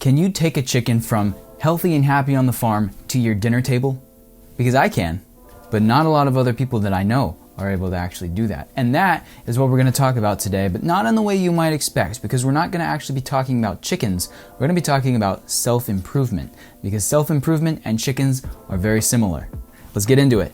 Can you take a chicken from healthy and happy on the farm to your dinner table? Because I can, but not a lot of other people that I know are able to actually do that. And that is what we're going to talk about today, but not in the way you might expect, because we're not going to actually be talking about chickens. We're going to be talking about self-improvement, because self-improvement and chickens are very similar. Let's get into it.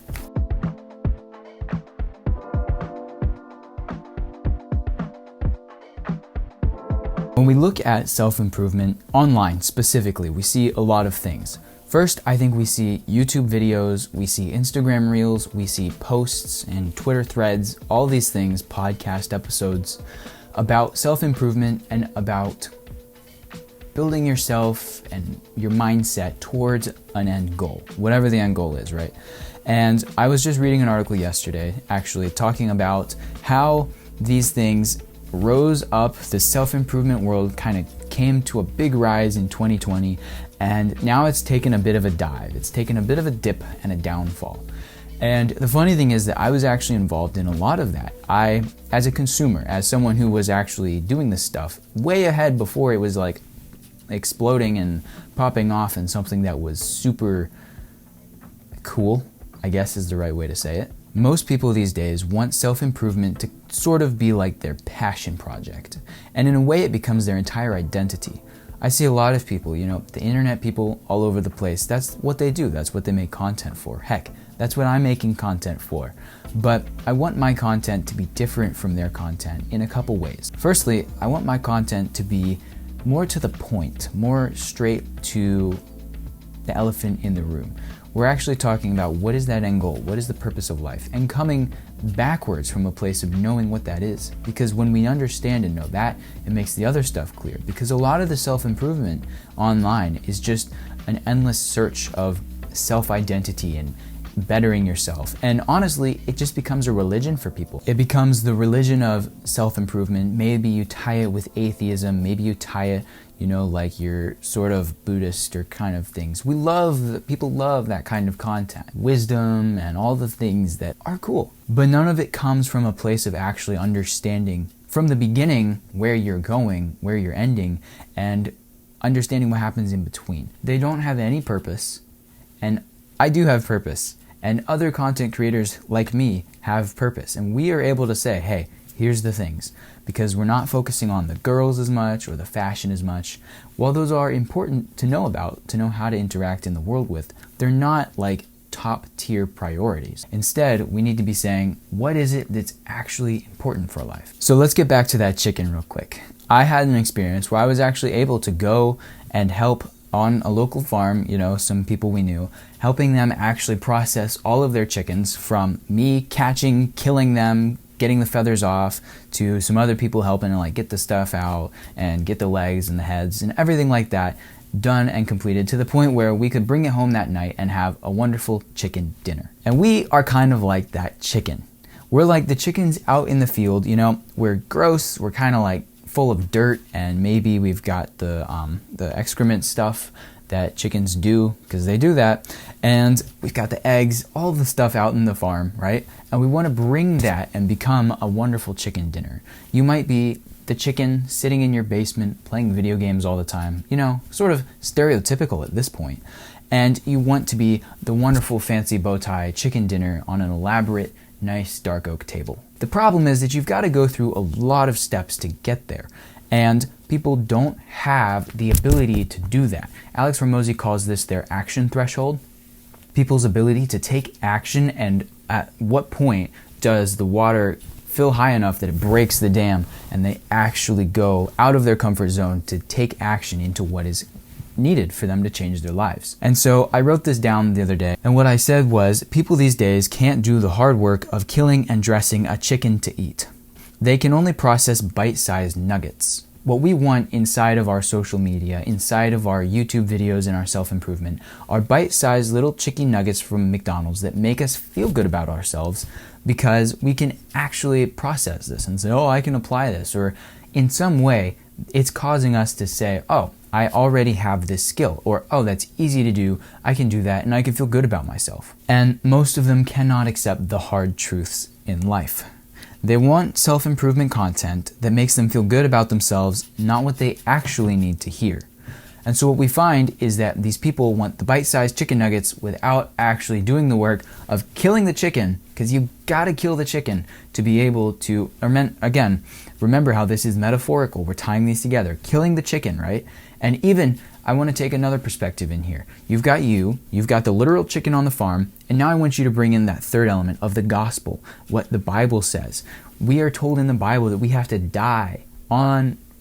When we look at self-improvement online specifically, we see a lot of things. First, I think we see YouTube videos, we see Instagram Reels, we see posts and Twitter threads, all these things, podcast episodes about self-improvement and about building yourself and your mindset towards an end goal, whatever the end goal is, right? And I was just reading an article yesterday, actually, talking about how these things rose up. The self-improvement world kind of came to a big rise in 2020, and now it's taken a bit of a dive. It's taken a bit of a dip and a downfall. And the funny thing is that I was actually involved in a lot of that. I, as a consumer, as someone who was actually doing this stuff way ahead before it was like exploding and popping off and something that was super cool, I guess is the right way to say it. Most people these days want self-improvement to sort of be like their passion project. And in a way, it becomes their entire identity. I see a lot of people, the internet people all over the place. That's what they do. That's what they make content for. Heck, that's what I'm making content for. But I want my content to be different from their content in a couple ways. Firstly, I want my content to be more to the point, more straight to the elephant in the room. We're actually talking about what is that end goal, what is the purpose of life, and coming backwards from a place of knowing what that is. Because when we understand and know that, it makes the other stuff clear. Because a lot of the self-improvement online is just an endless search of self-identity and bettering yourself. And honestly, it just becomes a religion for people. It becomes the religion of self-improvement. Maybe you tie it with atheism, maybe you tie it like you're sort of Buddhist or kind of things. People love that kind of content, wisdom and all the things that are cool. But none of it comes from a place of actually understanding from the beginning where you're going, where you're ending, and understanding what happens in between. They don't have any purpose, and I do have purpose, and other content creators like me have purpose, and we are able to say, hey, here's the things, because we're not focusing on the girls as much or the fashion as much. While those are important to know about, to know how to interact in the world with, they're not like top tier priorities. Instead, we need to be saying, what is it that's actually important for life? So let's get back to that chicken real quick. I had an experience where I was actually able to go and help on a local farm, some people we knew, helping them actually process all of their chickens, from me catching, killing them, getting the feathers off, to some other people helping to get the stuff out and get the legs and the heads and everything like that done and completed, to the point where we could bring it home that night and have a wonderful chicken dinner. And we are kind of like that chicken. We're like the chickens out in the field, we're gross, we're kind of like full of dirt, and maybe we've got the excrement stuff that chickens do, because they do that, and we've got the eggs, all the stuff out in the farm, right? And we want to bring that and become a wonderful chicken dinner. You might be the chicken sitting in your basement playing video games all the time, sort of stereotypical at this point, and you want to be the wonderful fancy bow tie chicken dinner on an elaborate, nice dark oak table. The problem is that you've got to go through a lot of steps to get there, and people don't have the ability to do that. Alex Hormozi calls this their action threshold. People's ability to take action, and at what point does the water fill high enough that it breaks the dam and they actually go out of their comfort zone to take action into what is needed for them to change their lives. And so I wrote this down the other day, and what I said was, people these days can't do the hard work of killing and dressing a chicken to eat. They can only process bite-sized nuggets. What we want inside of our social media, inside of our YouTube videos and our self-improvement, are bite-sized little chicken nuggets from McDonald's that make us feel good about ourselves, because we can actually process this and say, oh, I can apply this, or in some way it's causing us to say, oh, I already have this skill, or oh, that's easy to do, I can do that, and I can feel good about myself. And most of them cannot accept the hard truths in life. They want self-improvement content that makes them feel good about themselves, not what they actually need to hear. And so what we find is that these people want the bite-sized chicken nuggets without actually doing the work of killing the chicken, because you gotta kill the chicken to be able to, again, remember how this is metaphorical. We're tying these together. Killing the chicken, right? And even, I want to take another perspective in here. You've got the literal chicken on the farm, and now I want you to bring in that third element of the gospel, what the Bible says. We are told in the Bible that we have to die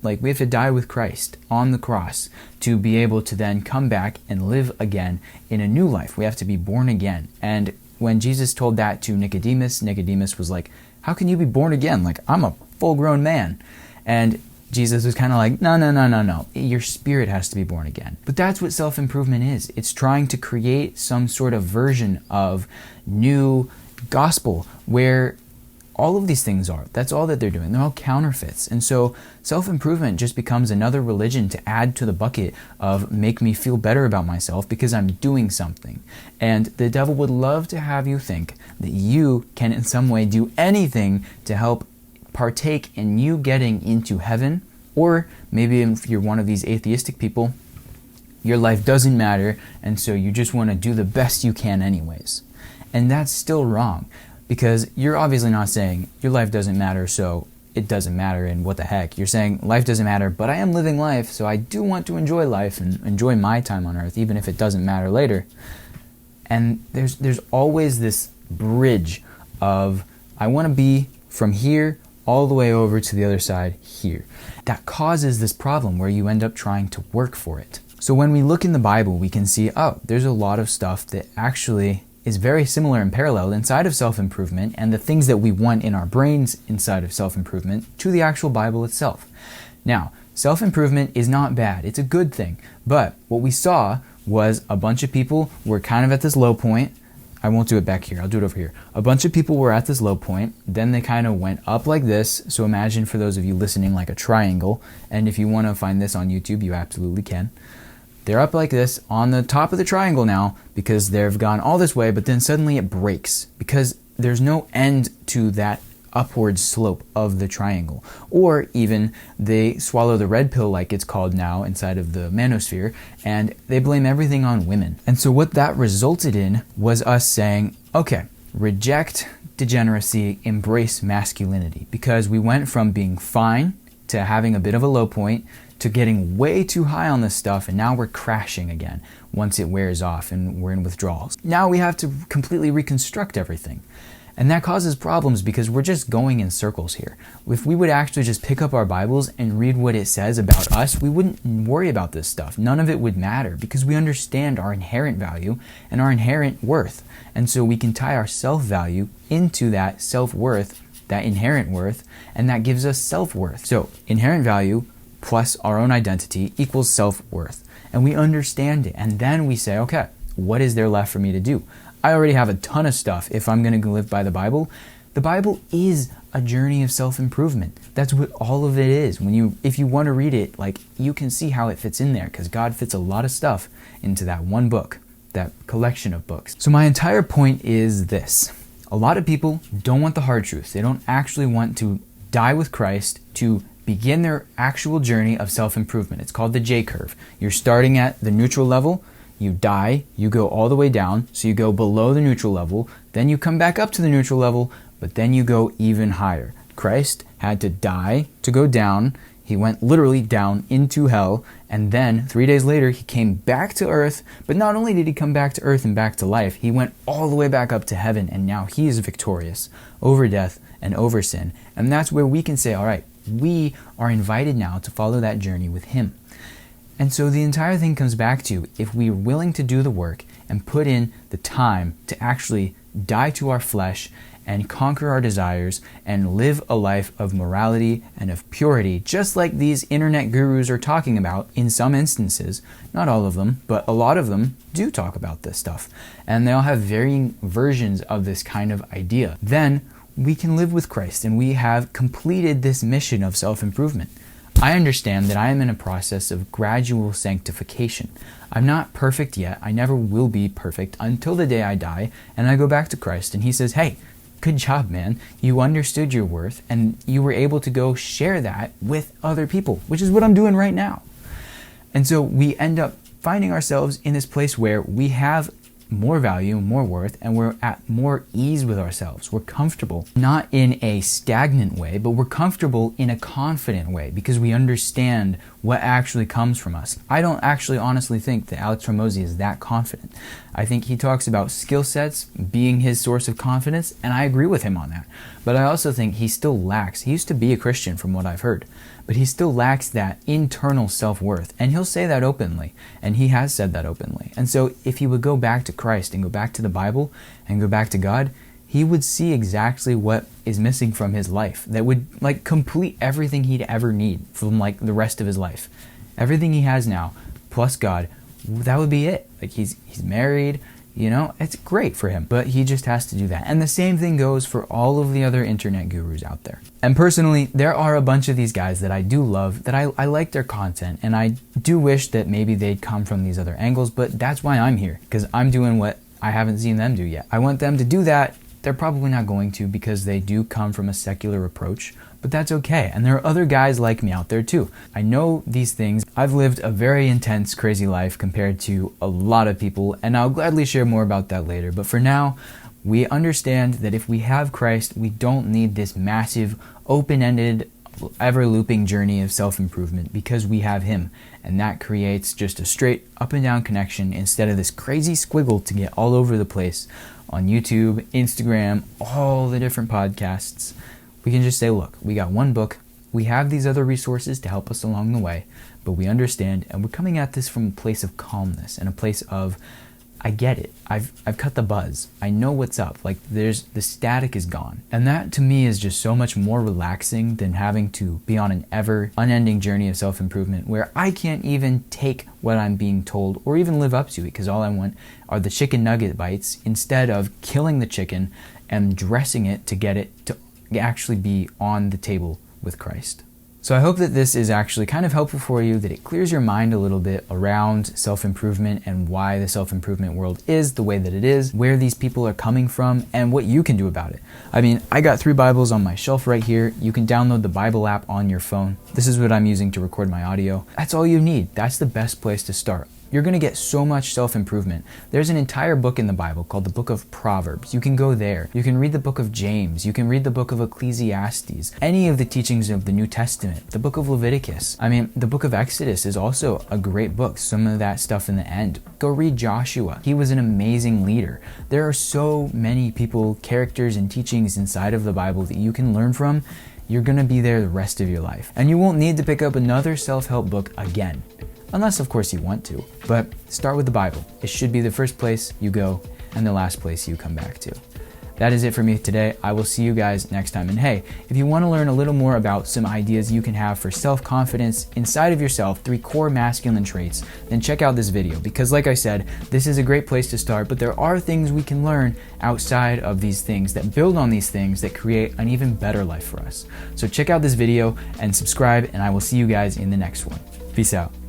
we have to die with Christ on the cross to be able to then come back and live again in a new life. We have to be born again. And when Jesus told that to Nicodemus, Nicodemus was like, how can you be born again? Like, I'm a full-grown man. And Jesus was kind of like, no. Your spirit has to be born again. But that's what self-improvement is. It's trying to create some sort of version of new gospel where all of these things are. That's all that they're doing. They're all counterfeits. And so self-improvement just becomes another religion to add to the bucket of make me feel better about myself because I'm doing something. And the devil would love to have you think that you can in some way do anything to help partake in you getting into heaven. Or maybe if you're one of these atheistic people, your life doesn't matter, and so you just want to do the best you can anyways. And that's still wrong. Because you're obviously not saying your life doesn't matter, so it doesn't matter, and what the heck. You're saying life doesn't matter, but I am living life, so I do want to enjoy life and enjoy my time on earth, even if it doesn't matter later. And there's always this bridge of I want to be from here all the way over to the other side here. That causes this problem where you end up trying to work for it. So when we look in the Bible, we can see, there's a lot of stuff that actually is very similar and parallel inside of self-improvement and the things that we want in our brains inside of self-improvement to the actual Bible itself. Now, self-improvement is not bad. It's a good thing. But what we saw was a bunch of people were kind of at this low point. I won't do it back here. I'll do it over here. A bunch of people were at this low point. Then they kind of went up like this. So imagine, for those of you listening, like a triangle. And if you want to find this on YouTube, you absolutely can. They're up like this on the top of the triangle now because they've gone all this way, but then suddenly it breaks because there's no end to that upward slope of the triangle. Or even they swallow the red pill, like it's called now inside of the manosphere, and they blame everything on women. And so what that resulted in was us saying, okay, reject degeneracy, embrace masculinity, because we went from being fine to having a bit of a low point to getting way too high on this stuff, and now we're crashing again once it wears off and we're in withdrawals. Now we have to completely reconstruct everything. And that causes problems because we're just going in circles here. If we would actually just pick up our Bibles and read what it says about us, we wouldn't worry about this stuff. None of it would matter because we understand our inherent value and our inherent worth. And so we can tie our self-value into that self-worth, that inherent worth, and that gives us self-worth. So inherent value plus our own identity equals self-worth. And we understand it. And then we say, okay, what is there left for me to do? I already have a ton of stuff if I'm going to live by the Bible. The Bible is a journey of self-improvement. That's what all of it is. If you want to read it, you can see how it fits in there because God fits a lot of stuff into that one book, that collection of books. So my entire point is this. A lot of people don't want the hard truth. They don't actually want to die with Christ to begin their actual journey of self-improvement. It's called the J-curve. You're starting at the neutral level, you die, you go all the way down, so you go below the neutral level, then you come back up to the neutral level, but then you go even higher. Christ had to die to go down. He went literally down into hell, and then 3 days later, he came back to earth, but not only did he come back to earth and back to life, he went all the way back up to heaven, and now he is victorious over death and over sin. And that's where we can say, all right, we are invited now to follow that journey with him. And so the entire thing comes back to, if we're willing to do the work and put in the time to actually die to our flesh and conquer our desires and live a life of morality and of purity, just like these internet gurus are talking about in some instances, not all of them, but a lot of them do talk about this stuff. And they all have varying versions of this kind of idea. Then we can live with Christ and we have completed this mission of self-improvement. I understand that I am in a process of gradual sanctification. I'm not perfect yet. I never will be perfect until the day I die and I go back to Christ and he says, hey, good job, man. You understood your worth and you were able to go share that with other people, which is what I'm doing right now. And so we end up finding ourselves in this place where we have more value, more worth, and we're at more ease with ourselves. We're comfortable, not in a stagnant way, but we're comfortable in a confident way because we understand what actually comes from us. I don't actually honestly think that Alex Hormozi is that confident. I think he talks about skill sets being his source of confidence, and I agree with him on that. But I also think he still lacks, he used to be a Christian from what I've heard, but he still lacks that internal self-worth. And he'll say that openly, and he has said that openly. And so if he would go back to Christ and go back to the Bible and go back to God, he would see exactly what is missing from his life that would like complete everything he'd ever need from like the rest of his life. Everything he has now, plus God, that would be it. Like he's married, you know, it's great for him, but he just has to do that. And the same thing goes for all of the other internet gurus out there. And personally, there are a bunch of these guys that I do love, that I like their content, and I do wish that maybe they'd come from these other angles, but that's why I'm here, because I'm doing what I haven't seen them do yet. I want them to do that. They're probably not going to because they do come from a secular approach, but that's okay. And there are other guys like me out there too. I know these things. I've lived a very intense, crazy life compared to a lot of people, and I'll gladly share more about that later. But for now, we understand that if we have Christ, we don't need this massive, open-ended, ever-looping journey of self-improvement because we have Him. And that creates just a straight up and down connection instead of this crazy squiggle to get all over the place on YouTube, Instagram, all the different podcasts. We can just say, look, we got one book, we have these other resources to help us along the way, but we understand, and we're coming at this from a place of calmness and a place of, I get it, I've cut the buzz, I know what's up, like the static is gone. And that to me is just so much more relaxing than having to be on an ever unending journey of self-improvement where I can't even take what I'm being told or even live up to it because all I want are the chicken nugget bites instead of killing the chicken and dressing it to get it to actually be on the table with Christ. So I hope that this is actually kind of helpful for you, that it clears your mind a little bit around self-improvement and why the self-improvement world is the way that it is, where these people are coming from, and what you can do about it. I mean, I got 3 Bibles on my shelf right here. You can download the Bible app on your phone. This is what I'm using to record my audio. That's all you need. That's the best place to start. You're going to get so much self-improvement. There's an entire book in the Bible called the Book of Proverbs. You can go there. You can read the book of James. You can read the book of Ecclesiastes. Any of the teachings of the New Testament. The book of Leviticus. I mean, the book of Exodus is also a great book. Some of that stuff in the end. Go read Joshua. He was an amazing leader. There are so many people, characters, and teachings inside of the Bible that you can learn from. You're going to be there the rest of your life. And you won't need to pick up another self-help book again. Unless, of course, you want to. But start with the Bible. It should be the first place you go and the last place you come back to. That is it for me today. I will see you guys next time. And hey, if you want to learn a little more about some ideas you can have for self-confidence inside of yourself, 3 core masculine traits, then check out this video. Because like I said, this is a great place to start, but there are things we can learn outside of these things that build on these things that create an even better life for us. So check out this video and subscribe, and I will see you guys in the next one. Peace out.